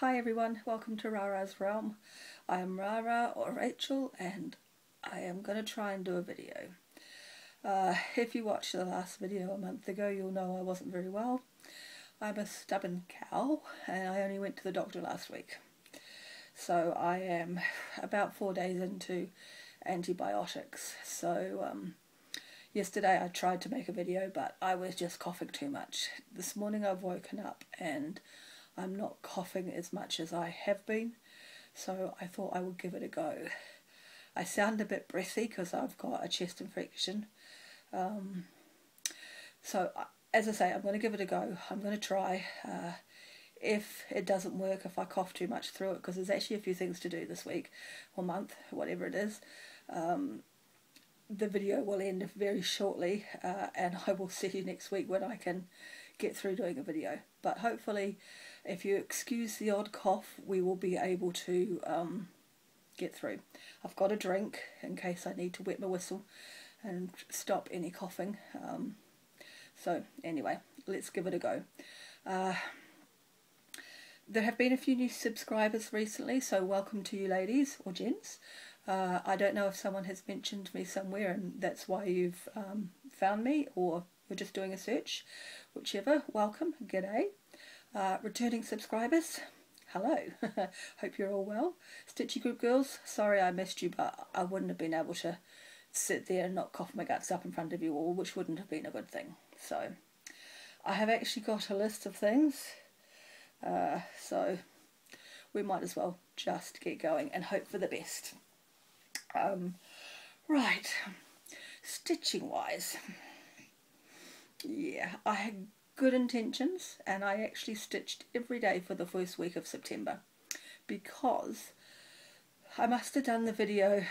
Hi everyone, welcome to Rara's Realm. I am Rara or Rachel and I am going to try and do a video. If you watched the last video a month ago, you'll know I wasn't very well. I'm a stubborn cow and I only went to the doctor last week. So I am about 4 days into antibiotics. So yesterday I tried to make a video but I was just coughing too much. This morning I've woken up and I'm not coughing as much as I have been, so I thought I would give it a go. I sound a bit breathy because I've got a chest infection. So as I say, I'm going to give it a go. I'm going to try. If it doesn't work, if I cough too much through it, because there's actually a few things to do this week or month, whatever it is, the video will end very shortly and I will see you next week when I can get through doing a video. But hopefully, if you excuse the odd cough, we will be able to get through. I've got a drink in case I need to wet my whistle and stop any coughing. So anyway, let's give it a go. There have been a few new subscribers recently, so welcome to you ladies or gents. I don't know if someone has mentioned me somewhere and that's why you've found me, or you're just doing a search. Whichever, welcome, g'day. Returning subscribers, hello. Hope you're all well. Stitchy Group girls, sorry I missed you, but I wouldn't have been able to sit there and not cough my guts up in front of you all, which wouldn't have been a good thing. So I have actually got a list of things, so we might as well just get going and hope for the best. Right, stitching wise, yeah, I had good intentions and I actually stitched every day for the first week of September, because I must have done the video,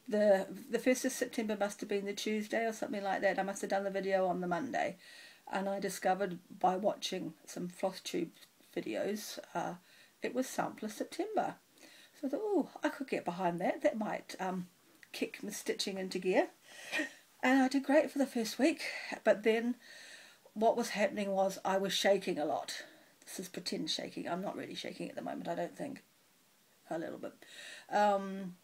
the 1st of September must have been the Tuesday or something like that. I must have done the video on the Monday, and I discovered by watching some Flosstube videos it was Sampler September. So I thought, oh, I could get behind that. That might kick my stitching into gear. And I did great for the first week. But then what was happening was I was shaking a lot. This is pretend shaking. I'm not really shaking at the moment, I don't think. A little bit. And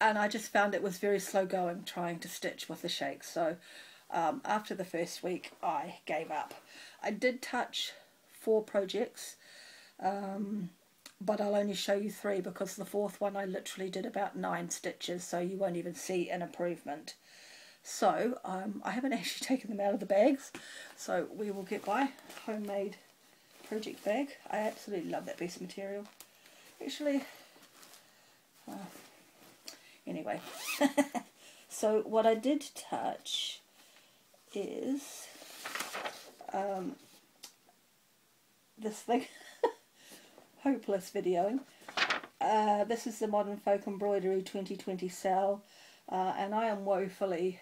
I just found it was very slow going trying to stitch with the shakes. So after the first week, I gave up. I did touch 4 projects. But I'll only show you 3 because the 4th one I literally did about 9 stitches, so you won't even see an improvement. So I haven't actually taken them out of the bags, so we will get by. Homemade project bag. I absolutely love that piece of material. Actually, anyway. So what I did touch is this thing. Hopeless videoing. This is the Modern Folk Embroidery 2020 sale, and I am woefully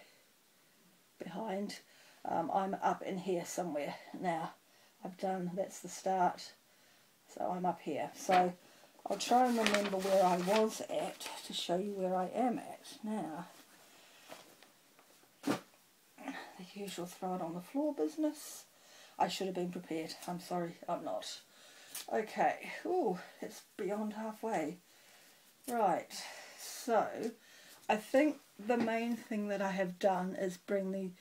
behind. I'm up in here somewhere now. I've done, that's the start, so I'm up here. So I'll try and remember where I was at to show you where I am at now. The usual throw it on the floor business. I should have been prepared. I'm sorry, I'm not. Okay, ooh, it's beyond halfway. Right, so I think the main thing that I have done is bring the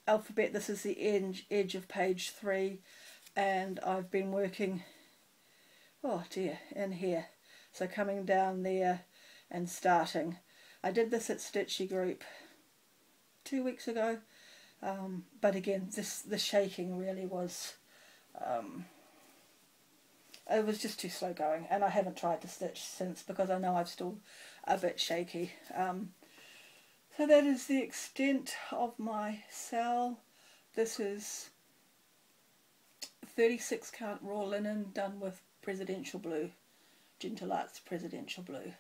alphabet. This is the edge of page 3, and I've been working, oh dear, in here. So coming down there and starting. I did this at Stitchy Group 2 weeks ago, but again, the shaking really was... it was just too slow going, and I haven't tried to stitch since because I know I'm still a bit shaky. So that is the extent of my sale. This is 36 count raw linen done with Presidential Blue, Gentle Arts Presidential Blue.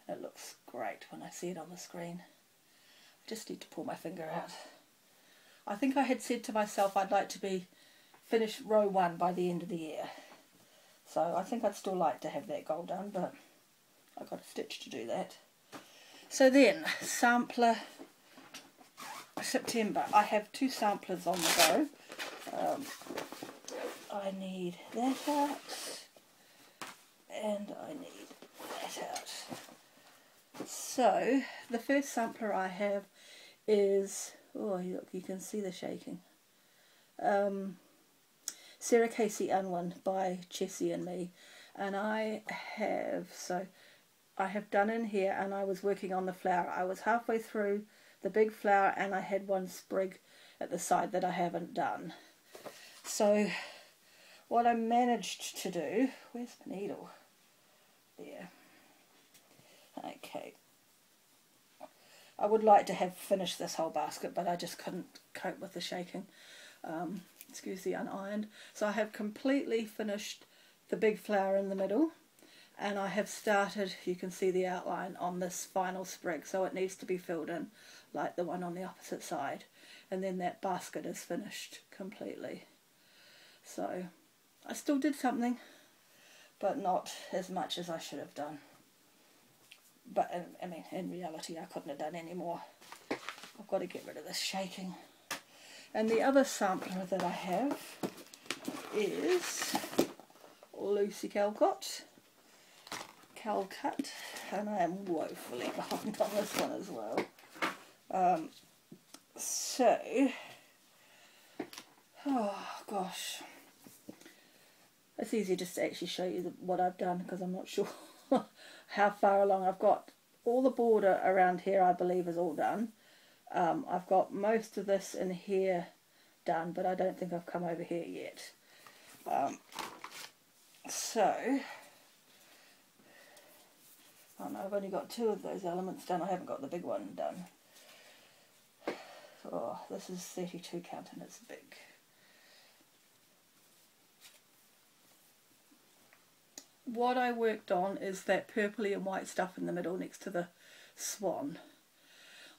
And it looks great when I see it on the screen. I just need to pull my finger out. I think I had said to myself I'd like to be finish row 1 by the end of the year. So I think I'd still like to have that goal done, but I've got a stitch to do that. So then, Sampler September. I have 2 samplers on the go. I need that out, and I need that out. So the first sampler I have is, oh look, you can see the shaking. Sarah Casey Unwin by Chessie and Me, and I have done in here, and I was working on the flower. I was halfway through the big flower and I had one sprig at the side that I haven't done. So what I managed to do, where's the needle? There. Okay. I would like to have finished this whole basket, but I just couldn't cope with the shaking. Excuse the unironed. So I have completely finished the big flower in the middle, and I have started, you can see the outline on this final sprig, so it needs to be filled in like the one on the opposite side, and then that basket is finished completely. So I still did something, but not as much as I should have done. But I mean, in reality I couldn't have done any more. I've got to get rid of this shaking. And the other sampler that I have is Lucy Calcott, and I am woefully behind on this one as well. So, oh gosh, it's easy just to actually show you what I've done, because I'm not sure how far along. I've got all the border around here, I believe, is all done. I've got most of this in here done, but I don't think I've come over here yet. Oh no, I've only got 2 of those elements done. I haven't got the big one done. Oh, this is 32 count and it's big. What I worked on is that purpley and white stuff in the middle next to the swan.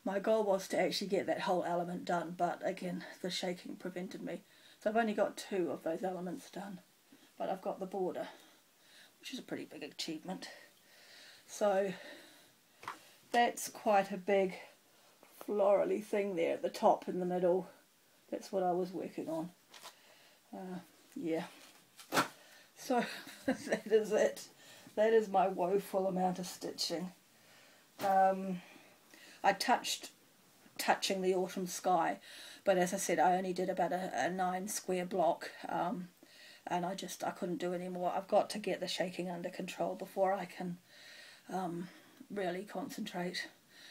My goal was to actually get that whole element done, but again, the shaking prevented me. So I've only got 2 of those elements done, but I've got the border, which is a pretty big achievement. So that's quite a big florally thing there at the top in the middle. That's what I was working on. Yeah. So that is it. That is my woeful amount of stitching. I touching the autumn sky, but as I said, I only did about a 9 square block, and I couldn't do any more. I've got to get the shaking under control before I can really concentrate,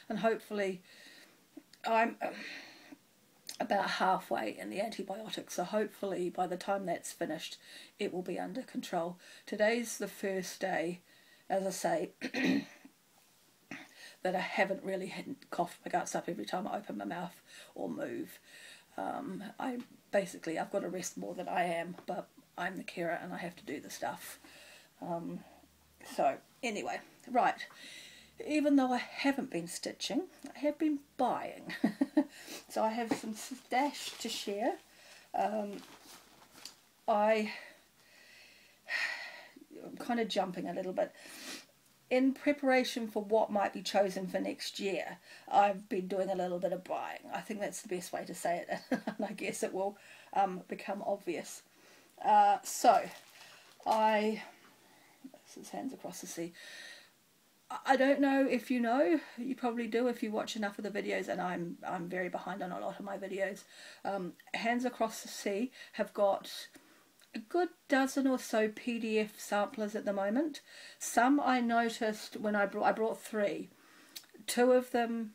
and hopefully I'm about halfway in the antibiotics, so hopefully by the time that's finished it will be under control. Today's the first day, as I say, that I haven't really coughed my guts up every time I open my mouth or move. I've got to rest more than I am, but I'm the carer and I have to do the stuff. So anyway, right, even though I haven't been stitching, I have been buying. So I have some stash to share. I'm kind of jumping a little bit. In preparation for what might be chosen for next year, I've been doing a little bit of buying. I think that's the best way to say it, and I guess it will become obvious. This is Hands Across the Sea. I don't know if you know, you probably do if you watch enough of the videos, and I'm very behind on a lot of my videos. Hands Across the Sea have got a good dozen or so PDF samplers at the moment. Some I noticed when I brought 3. 2 of them,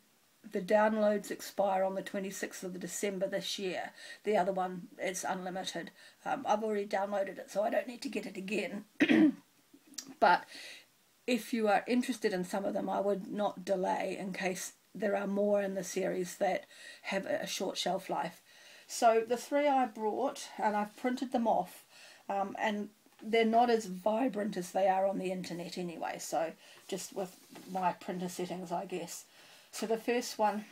the downloads expire on the 26th of December this year. The other one is unlimited. I've already downloaded it, so I don't need to get it again. But if you are interested in some of them, I would not delay in case there are more in the series that have a short shelf life. So the 3 I brought, and I've printed them off, and they're not as vibrant as they are on the internet anyway, so just with my printer settings, I guess. So the first one,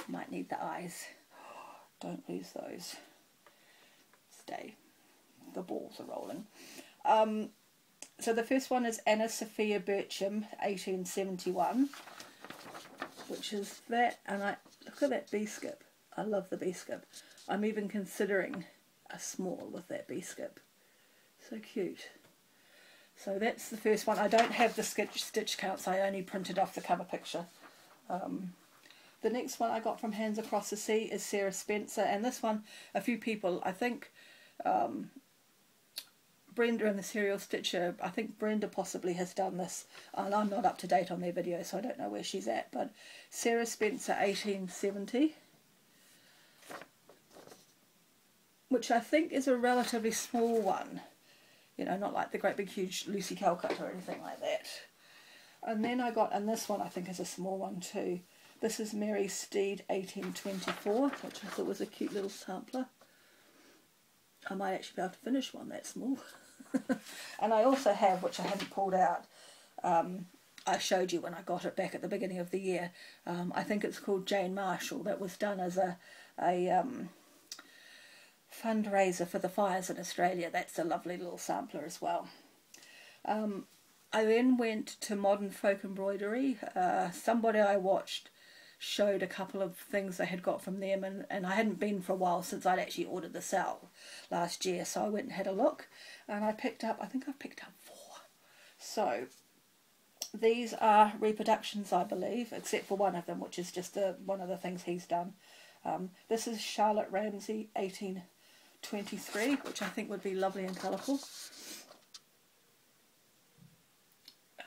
might need the eyes, don't lose those, stay, the balls are rolling. So the first one is Anna Sophia Bircham, 1871, which is that, and look at that bee skip. I love the bee skip. I'm even considering a small with that B-skip. So cute. So that's the first one. I don't have the stitch counts, I only printed off the cover picture. The next one I got from Hands Across the Sea is Sarah Spencer, and this one, a few people, I think Brenda and the Serial Stitcher, I think Brenda possibly has done this, and I'm not up to date on their video, so I don't know where she's at, but Sarah Spencer 1870, which I think is a relatively small one, you know, not like the great big huge Lucy Calcutta or anything like that. And then I got, and this one I think is a small one too, this is Mary Steed 1824, which I thought was a cute little sampler. I might actually be able to finish one that small. And I also have, which I haven't pulled out, I showed you when I got it back at the beginning of the year, I think it's called Jane Marshall, that was done as a fundraiser for the fires in Australia. That's a lovely little sampler as well. I then went to Modern Folk Embroidery. Somebody I watched showed a couple of things they had got from them, and I hadn't been for a while since I'd actually ordered the cell last year, so I went and had a look, and I picked up, I think I picked up 4. So these are reproductions, I believe, except for one of them, which is just one of the things he's done. This is Charlotte Ramsey 1823, which I think would be lovely and colourful.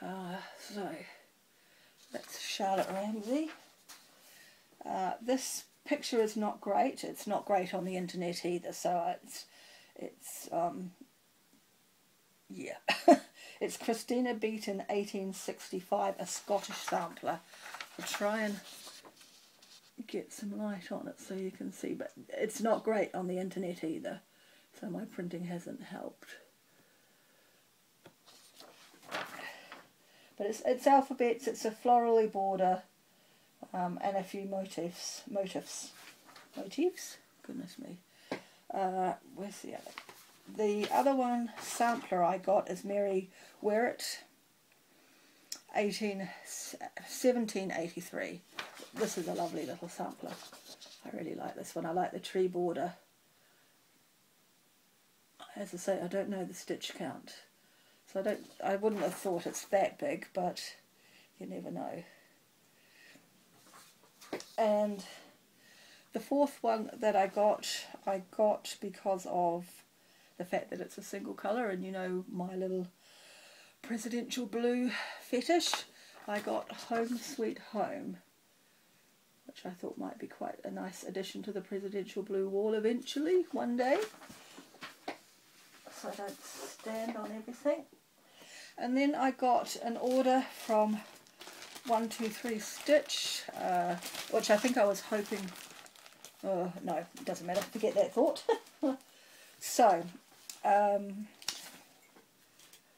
So that's Charlotte Ramsey. This picture is not great. It's not great on the internet either. So it's yeah, it's Christina Beaton 1865, a Scottish sampler. I'll try and get some light on it so you can see, but it's not great on the internet either. So my printing hasn't helped. But it's alphabets. It's a florally border. And a few motifs. Goodness me. Where's the other? The other one sampler I got is Mary Werrett, 1783. This is a lovely little sampler. I really like this one. I like the tree border. As I say, I don't know the stitch count, so I wouldn't have thought it's that big, but you never know. And the fourth one that I got because of the fact that it's a single colour, and you know my little presidential blue fetish. I got Home Sweet Home, which I thought might be quite a nice addition to the presidential blue wall eventually, one day, so I don't stand on everything. And then I got an order from 123 Stitch, which I think I was hoping, no, it doesn't matter, forget that thought. So,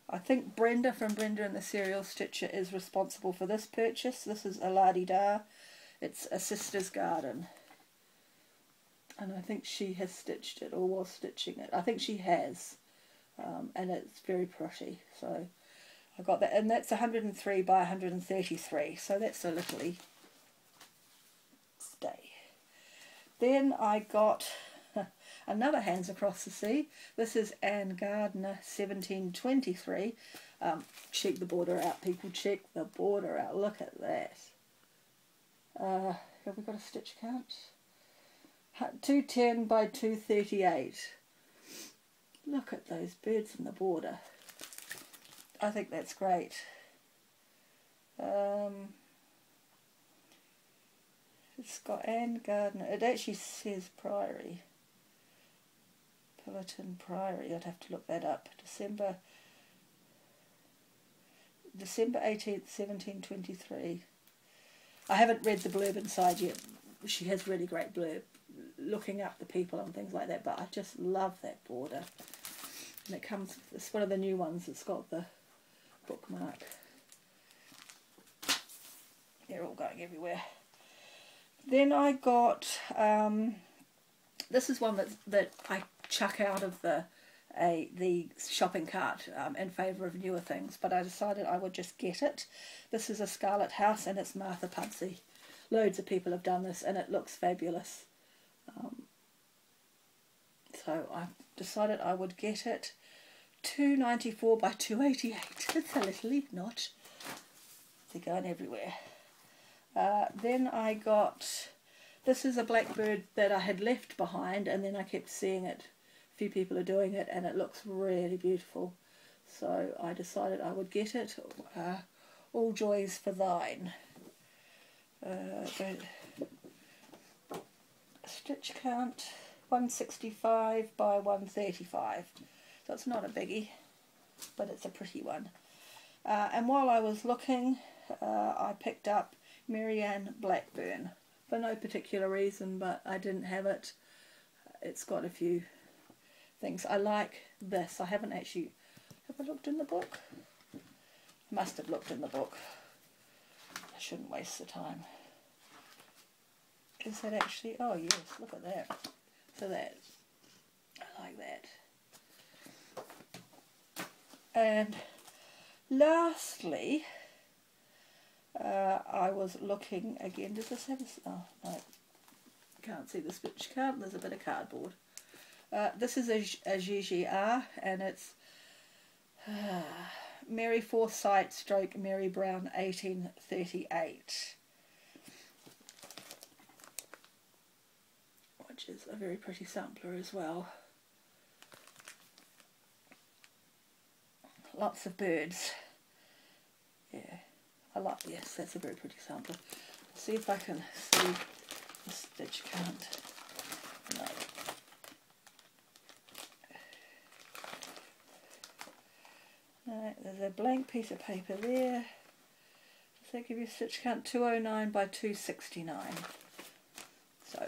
I think Brenda from Brenda and the Serial Stitcher is responsible for this purchase. This is a la-di-da. It's A Sister's Garden. And I think she has stitched it, or was stitching it. I think she has. And it's very pretty. So I got that. And that's 103 by 133. So that's a little stay. Then I got another Hands Across the Sea. This is Anne Gardner 1723. Check the border out, people. Check the border out. Look at that. Have we got a stitch count? 210 by 238. Look at those birds in the border. I think that's great. It's got Anne Gardner. It actually says Priory. Pillerton Priory. I'd have to look that up. December 18th, 1723. I haven't read the blurb inside yet. She has really great blurb, looking up the people and things like that, but I just love that border. And it comes, it's one of the new ones that's got the bookmark. They're all going everywhere. Then I got, this is one that I chuck out of the shopping cart in favour of newer things, but I decided I would just get it. This is a Scarlet House, and it's Martha Pudsey. Loads of people have done this, and it looks fabulous. So So I decided I would get it 294 by 288. It's a little leaf notch. They're going everywhere. Then I got, this is a blackbird that I had left behind, and then I kept seeing it. A few people are doing it, and it looks really beautiful. So I decided I would get it. All joys for thine. Stitch count 165 by 135. So it's not a biggie, but it's a pretty one. And while I was looking, I picked up Marianne Blackburn for no particular reason, but I didn't have it. It's got a few things. I like this. I haven't actually, have I looked in the book? I must have looked in the book. I shouldn't waste the time. Is that actually, oh yes, look at that. So that, I like that. And lastly, I was looking again. Does this have a... Oh, no. Can't see the stitch count. There's a bit of cardboard. This is a GGR, and it's Mary Forsyth stroke Mary Brown 1838. Which is a very pretty sampler as well. Lots of birds. Yeah. I like, yes, that's a very pretty sampler. See if I can see the stitch count. No. Right, there's a blank piece of paper there. Does that give you a stitch count? 209 by 269. So,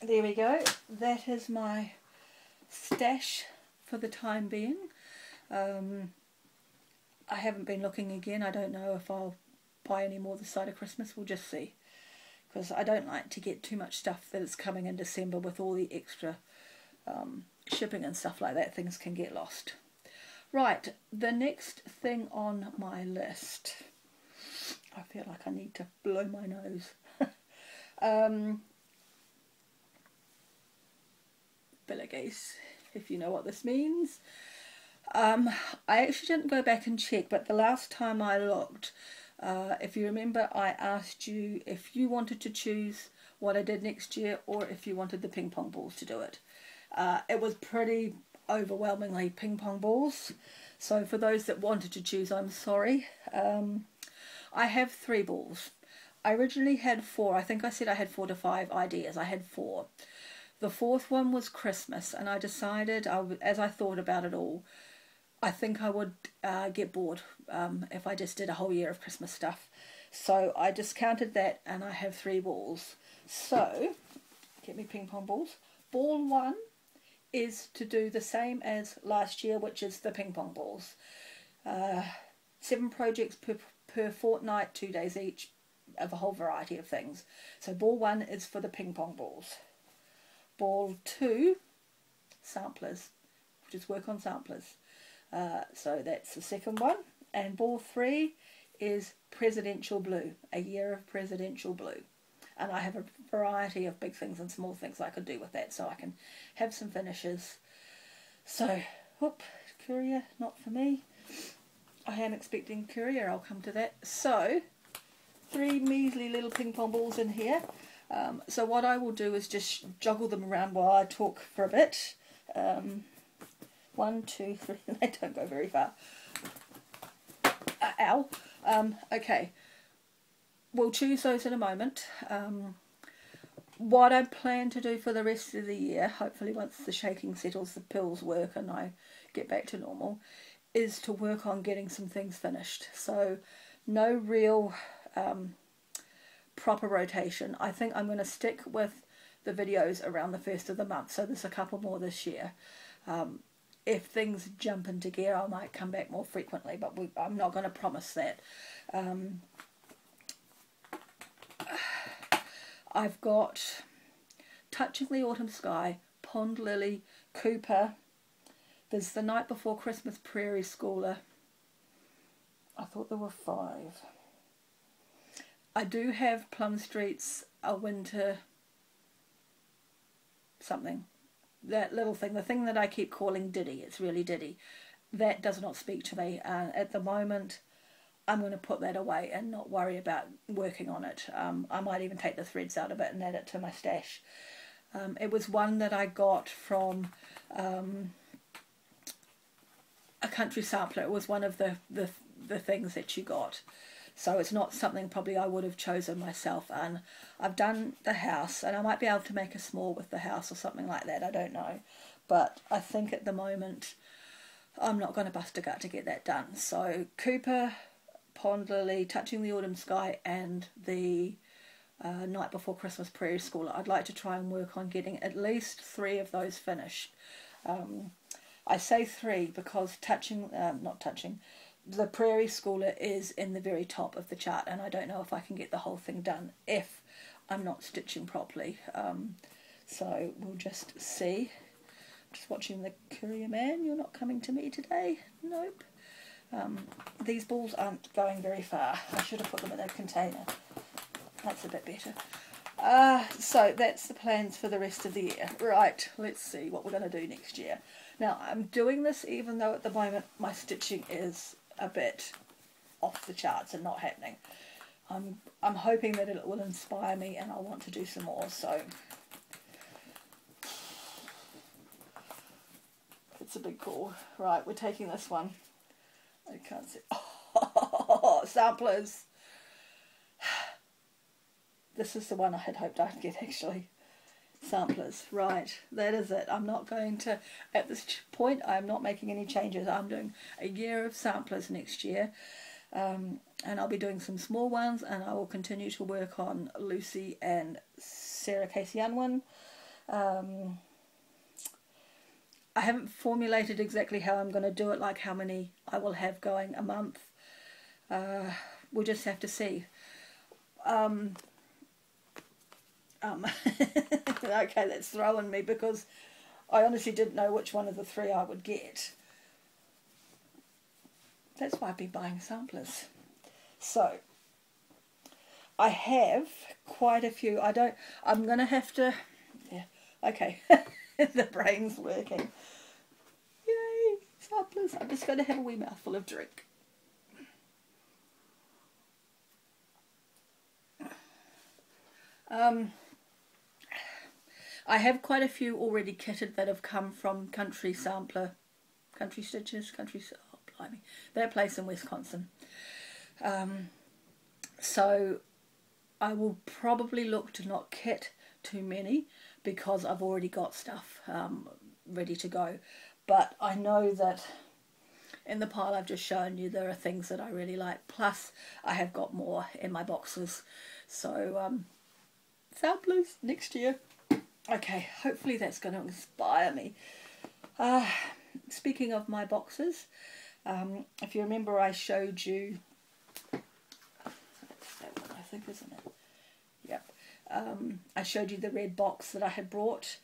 there we go. That is my stash for the time being. I haven't been looking again. I don't know if I'll buy any more this side of Christmas. We'll just see, because I don't like to get too much stuff that is coming in December with all the extra shipping and stuff like that. Things can get lost. Right, the next thing on my list, I feel like I need to blow my nose. Billigeys, if you know what this means. I actually didn't go back and check, but the last time I looked, if you remember, I asked you if you wanted to choose what I did next year or if you wanted the ping pong balls to do it. It was pretty overwhelmingly ping pong balls, so for those that wanted to choose, I'm sorry. I have 3 balls. I originally had 4. I think I said I had 4 to 5 ideas. I had 4. The 4th one was Christmas, and I decided, as I thought about it all, I think I would get bored if I just did a whole year of Christmas stuff. So I discounted that, and I have 3 balls. So, get me ping pong balls. Ball 1 is to do the same as last year, which is the ping pong balls. 7 projects per fortnight, 2 days each, of a whole variety of things. So ball 1 is for the ping pong balls. Ball 2, samplers, just work on samplers. So that's the second one. And ball 3 is Presidential Blue, a year of Presidential Blue. And I have a variety of big things and small things I could do with that, so I can have some finishes. So, whoop, courier, not for me. I am expecting courier, I'll come to that. So, 3 measly little ping pong balls in here. So what I will do is just juggle them around while I talk for a bit. 1, 2, 3, they don't go very far. Ow. Okay, we'll choose those in a moment. What I plan to do for the rest of the year, hopefully once the shaking settles, the pills work and I get back to normal, is to work on getting some things finished. So no real proper rotation. I think I'm going to stick with the videos around the 1st of the month, so there's a couple more this year. If things jump into gear, I might come back more frequently, but I'm not going to promise that. I've got Touching the Autumn Sky, Pond Lily, Cooper. There's The Night Before Christmas, Prairie Schooler. I thought there were 5. I do have Plum Street's A Winter something. that little thing, the thing that I keep calling Diddy, it's really Diddy, that does not speak to me. At the moment, I'm going to put that away and not worry about working on it. I might even take the threads out of it and add it to my stash. It was one that I got from a country sampler. It was one of the things that you got. So it's not something probably I would have chosen myself. And I've done the house, and I might be able to make a small with the house or something like that. I don't know. But I think at the moment I'm not going to bust a gut to get that done. So Cooper, Pond Lily, Touching the Autumn Sky, and the Night Before Christmas Prairie Schooler. I'd like to try and work on getting at least 3 of those finished. I say 3 because the Prairie Schooler is in the very top of the chart, and I don't know if I can get the whole thing done if I'm not stitching properly. So we'll just see. Just watching the Courier Man. You're not coming to me today? Nope. These balls aren't going very far. I should have put them in a container. That's a bit better. So that's the plans for the rest of the year. Right, let's see what we're going to do next year. Now, I'm doing this even though at the moment my stitching is a bit off the charts and not happening. I'm hoping that it will inspire me and I'll want to do some more. So it's a big call. Right, we're taking this one. I can't see. Oh, samplers. This is the one I had hoped I'd get actually. Samplers. Right, that is it. I'm not going to, at this point, I'm not making any changes. I'm doing a year of samplers next year. And I'll be doing some small ones, and I will continue to work on Lucy and Sarah Casey Unwin. I haven't formulated exactly how I'm going to do it, like how many I will have going a month. We'll just have to see. Okay, that's throwing me because I honestly didn't know which one of the 3 I would get. That's why I've been buying samplers. So I have quite a few. I'm going to have to, yeah, okay. The brain's working. Yay, samplers. I'm just going to have a wee mouthful of drink. I have quite a few already kitted that have come from Country Sampler, Country Stitches, oh blimey, that place in Wisconsin. So I will probably look to not kit too many because I've already got stuff ready to go. But I know that in the pile I've just shown you there are things that I really like. Plus I have got more in my boxes. So samplers next year. Okay, hopefully that's going to inspire me. Speaking of my boxes, if you remember I showed you, that's that one I think, isn't it? Yep. I showed you the red box that I had brought.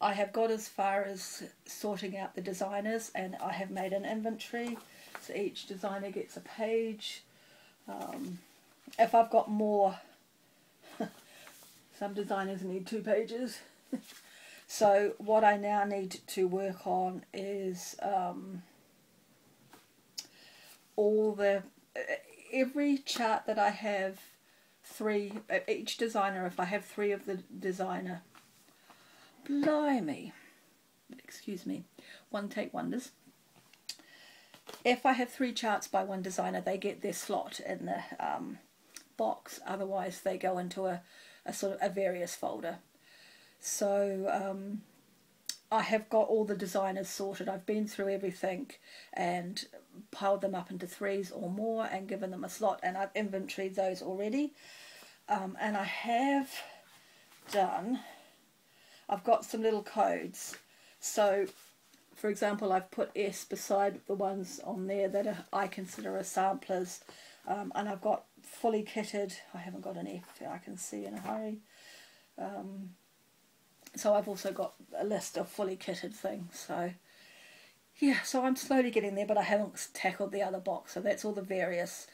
I have got as far as sorting out the designers, and I have made an inventory, so each designer gets a page. If I've got more, some designers need 2 pages. So what I now need to work on is every chart that I have 3, each designer, if I have 3 of the designer, blimey, excuse me, one take wonders. If I have 3 charts by one designer, they get their slot in the box, otherwise they go into a sort of a various folder. So I have got all the designers sorted. I've been through everything and piled them up into 3s or more and given them a slot, and I've inventoried those already. And I have done, I've got some little codes. So for example, I've put S beside the ones on there that I consider as samplers, and I've got fully kitted. I haven't got an F I can see in a hurry. So I've also got a list of fully kitted things. So yeah, so I'm slowly getting there, but I haven't tackled the other box. So that's all the various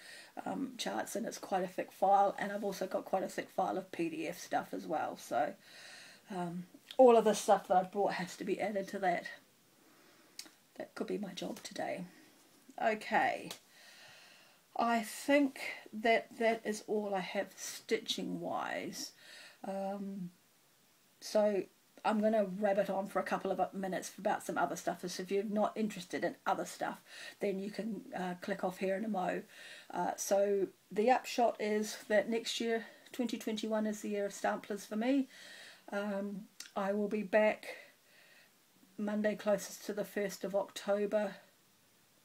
charts, and it's quite a thick file, and I've also got quite a thick file of PDF stuff as well. So all of the stuff that I've brought has to be added to that. That could be my job today. Okay, I think that is all I have stitching wise. So I'm going to rabbit on for a couple of minutes about some other stuff. So if you're not interested in other stuff, then you can click off here in a mo. So the upshot is that next year, 2021, is the year of samplers for me. I will be back Monday closest to the 1st of October.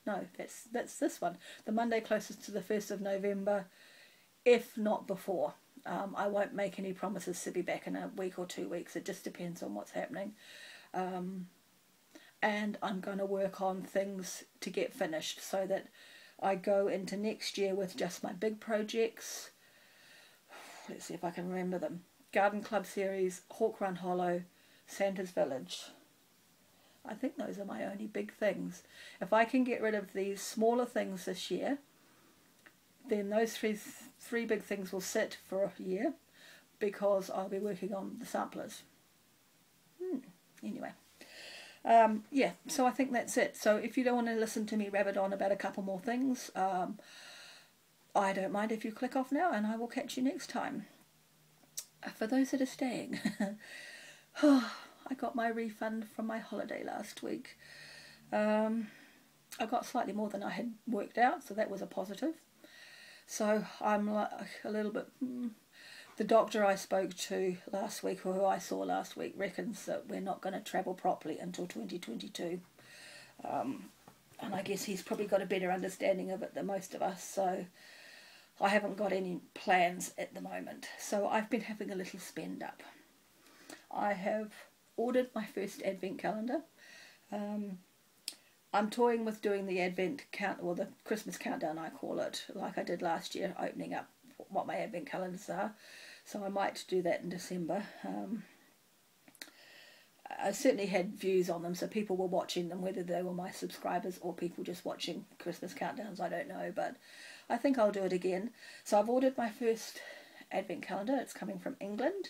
No, that's this one. The Monday closest to the 1st of November, if not before. I won't make any promises to be back in a week or 2 weeks. It just depends on what's happening. And I'm going to work on things to get finished so that I go into next year with just my big projects. Let's see if I can remember them. Garden Club Series, Hawk Run Hollow, Santa's Village. I think those are my only big things. If I can get rid of these smaller things this year, then those three big things will sit for a year, because I'll be working on the samplers. Anyway, yeah, so I think that's it. So if you don't want to listen to me rabbit on about a couple more things, I don't mind if you click off now, and I will catch you next time. For those that are staying, I got my refund from my holiday last week. I got slightly more than I had worked out, so that was a positive. So I'm like a little bit... The doctor I spoke to last week, or who I saw last week, reckons that we're not going to travel properly until 2022. And I guess he's probably got a better understanding of it than most of us, so I haven't got any plans at the moment. So I've been having a little spend up. I have ordered my first advent calendar. I'm toying with doing the advent count, or the Christmas countdown I call it, like I did last year, opening up what my advent calendars are. So I might do that in December. I certainly had views on them, so people were watching them, whether they were my subscribers or people just watching Christmas countdowns, I don't know, but I think I'll do it again. So I've ordered my first advent calendar. It's coming from England.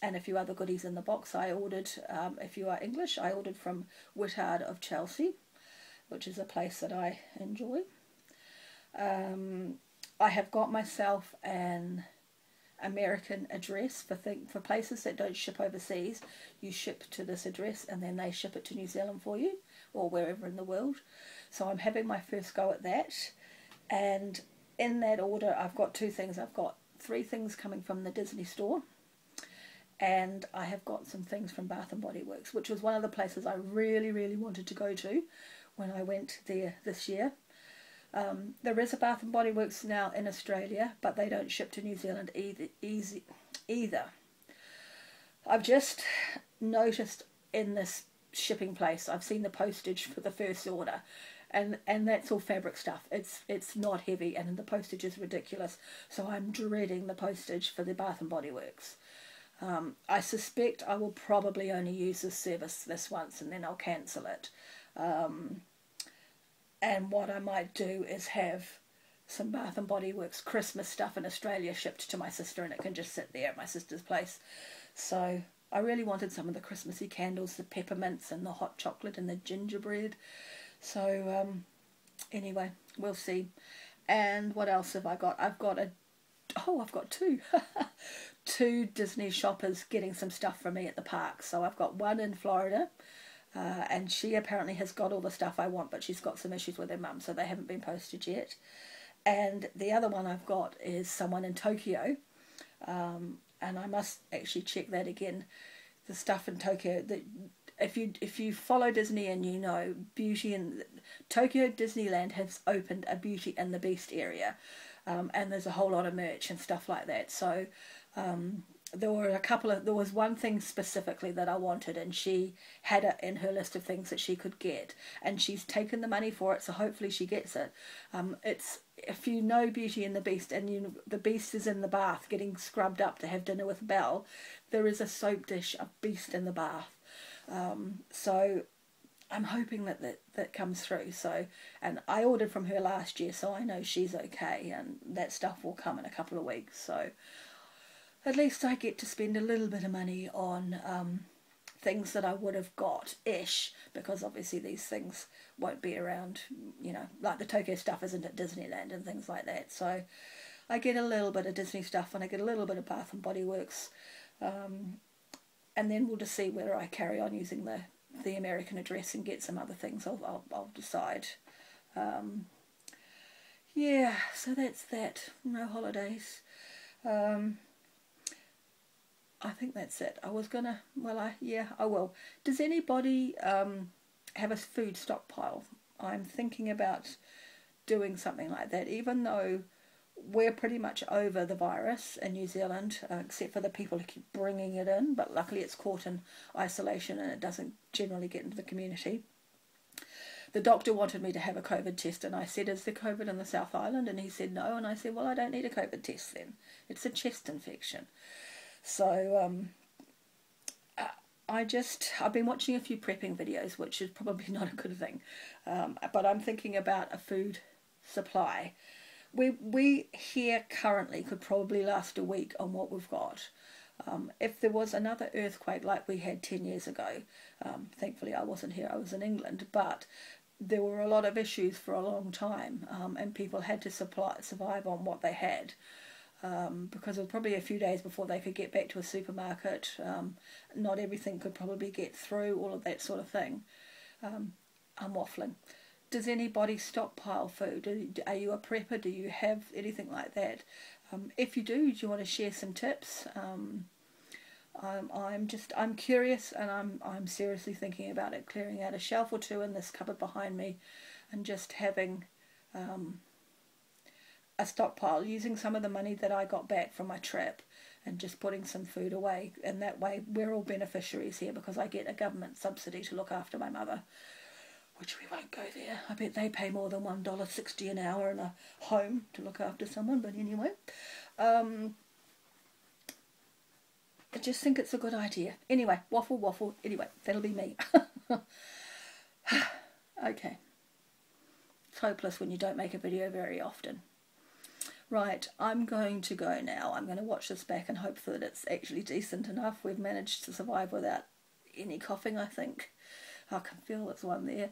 And a few other goodies in the box. I ordered, if you are English, I ordered from Whittard of Chelsea, which is a place that I enjoy. I have got myself an American address for places that don't ship overseas. You ship to this address and then they ship it to New Zealand for you, or wherever in the world. So I'm having my first go at that. And in that order, I've got two things. I've got 3 things coming from the Disney store. And I have got some things from Bath and Body Works, which was one of the places I really, really wanted to go to when I went there this year. There is a Bath and Body Works now in Australia, but they don't ship to New Zealand either. I've just noticed in this shipping place, I've seen the postage for the first order, and that's all fabric stuff. It's not heavy, and the postage is ridiculous. So I'm dreading the postage for the Bath and Body Works. I suspect I will probably only use this service this once and then I'll cancel it. And what I might do is have some Bath and Body Works Christmas stuff in Australia shipped to my sister, and it can just sit there at my sister's place. So I really wanted some of the Christmassy candles, the peppermints and the hot chocolate and the gingerbread. So anyway, we'll see. And what else have I got? I've got two. Two Disney shoppers getting some stuff from me at the park. So I've got one in Florida, and she apparently has got all the stuff I want, but she's got some issues with her mum, so they haven't been posted yet. And the other one I've got is someone in Tokyo, and I must actually check that again. The stuff in Tokyo, if you follow Disney and you know, Beauty in Tokyo Disneyland has opened a Beauty and the Beast area. And there's a whole lot of merch and stuff like that. So there was one thing specifically that I wanted, and she had it in her list of things that she could get, and she's taken the money for it, so hopefully she gets it. It's, if you know Beauty and the Beast, and the Beast is in the bath getting scrubbed up to have dinner with Belle, there is a soap dish of Beast in the bath. So I'm hoping that comes through. So, and I ordered from her last year, so I know she's okay, and that stuff will come in a couple of weeks. So at least I get to spend a little bit of money on things that I would have got-ish, because obviously these things won't be around, you know, like the Tokyo stuff isn't at Disneyland and things like that. So I get a little bit of Disney stuff and I get a little bit of Bath and Body Works, and then we'll just see whether I carry on using the American address and get some other things. I'll decide. Yeah, so that's that. No holidays. I think that's it. I was gonna, well, I will. Does anybody have a food stockpile? I'm thinking about doing something like that, even though we're pretty much over the virus in New Zealand, except for the people who keep bringing it in, but luckily it's caught in isolation and it doesn't generally get into the community. The doctor wanted me to have a COVID test, and I said, is there COVID in the South Island? And he said no, and I said, well, I don't need a COVID test then. It's a chest infection. So I've been watching a few prepping videos, which is probably not a good thing, but I'm thinking about a food supply. We here currently could probably last a week on what we've got. If there was another earthquake like we had 10 years ago, thankfully I wasn't here, I was in England, but there were a lot of issues for a long time, and people had to survive on what they had, because it was probably a few days before they could get back to a supermarket. Not everything could probably get through, all of that sort of thing. I'm waffling. Does anybody stockpile food? Are you a prepper? Do you have anything like that? If you do you want to share some tips? I'm curious, and I'm seriously thinking about it, clearing out a shelf or two in this cupboard behind me and just having a stockpile, using some of the money that I got back from my trip and just putting some food away, and that way we're all beneficiaries here, because I get a government subsidy to look after my mother, which we won't go there. I bet they pay more than $1.60 an hour in a home to look after someone, but anyway. I just think it's a good idea. Anyway, waffle. Anyway, that'll be me. Okay. It's hopeless when you don't make a video very often. Right, I'm going to go now. I'm going to watch this back and hope that it's actually decent enough. We've managed to survive without any coughing, I think. I can feel there's one there.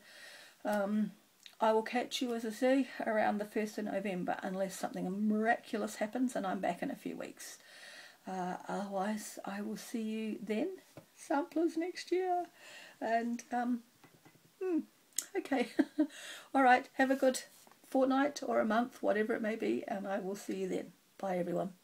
I will catch you, as I say, around the 1st of November, unless something miraculous happens and I'm back in a few weeks. Otherwise, I will see you then. Samplers next year. And, okay. Alright, have a good fortnight or a month, whatever it may be, and I will see you then. Bye, everyone.